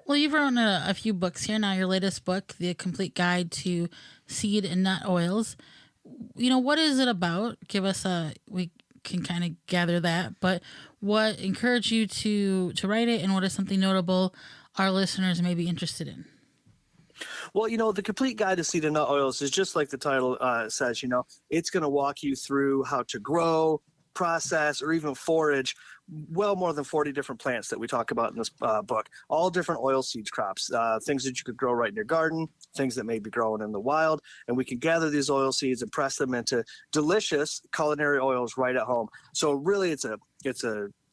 Well, you've written a few books here now. Your latest book, The Complete Guide to Seed and Nut Oils. What is it about? Give us we can kind of gather that, but what encouraged you to write it, and what is something notable our listeners may be interested in? Well, the complete guide to seed and nut oils is just like the title says. It's going to walk you through how to grow, process, or even forage well more than 40 different plants that we talk about in this book. All different oil seed crops, things that you could grow right in your garden, things that may be growing in the wild, and we can gather these oil seeds and press them into delicious culinary oils right at home. So really, it's a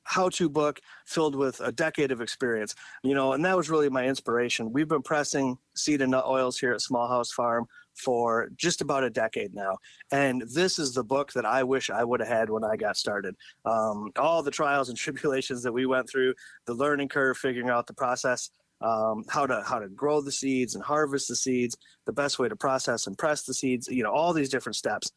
how-to book filled with a decade of experience, and that was really my inspiration. We've been pressing seed and nut oils here at Small House Farm for just about a decade now, and this is the book that I wish I would have had when I got started. All the trials and tribulations that we went through, the learning curve, figuring out the process, how to grow the seeds and harvest the seeds, the best way to process and press the seeds, all these different steps.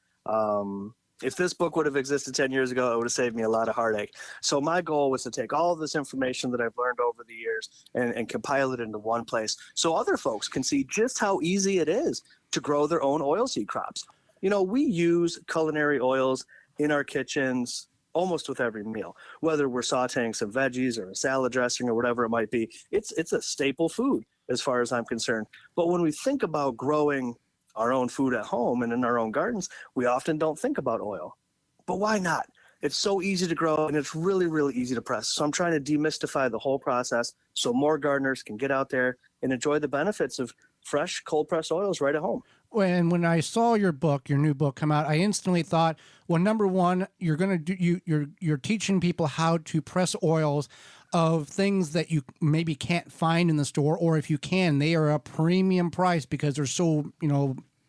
If this book would have existed 10 years ago, it would have saved me a lot of heartache. So my goal was to take all of this information that I've learned over the years and compile it into one place so other folks can see just how easy it is to grow their own oilseed crops. We use culinary oils in our kitchens almost with every meal, whether we're sauteing some veggies or a salad dressing or whatever it might be. It's a staple food as far as I'm concerned. But when we think about growing our own food at home and in our own gardens, we often don't think about oil. But why not? It's so easy to grow and it's really, really easy to press. So I'm trying to demystify the whole process so more gardeners can get out there and enjoy the benefits of fresh cold pressed oils right at home. When I saw your book, your new book come out, I instantly thought, well, number one, you're going to do you're teaching people how to press oils of things that you maybe can't find in the store, or if you can, they are a premium price because they're so,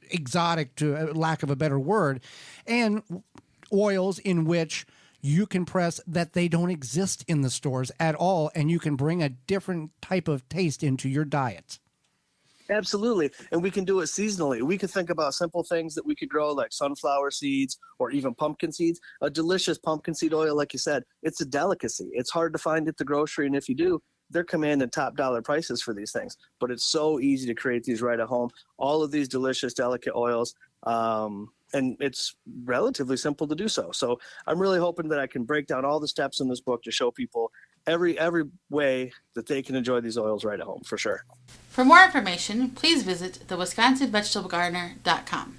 exotic, to lack of a better word, and oils in which you can press that they don't exist in the stores at all, and you can bring a different type of taste into your diet. Absolutely. And we can do it seasonally. We could think about simple things that we could grow like sunflower seeds or even pumpkin seeds. A delicious pumpkin seed oil, like you said, it's a delicacy. It's hard to find at the grocery. And if you do, they're commanding top dollar prices for these things. But it's so easy to create these right at home. All of these delicious, delicate oils. And it's relatively simple to do so. So I'm really hoping that I can break down all the steps in this book to show people every way that they can enjoy these oils right at home, for sure. For more information, please visit thewisconsinvegetablegardener.com.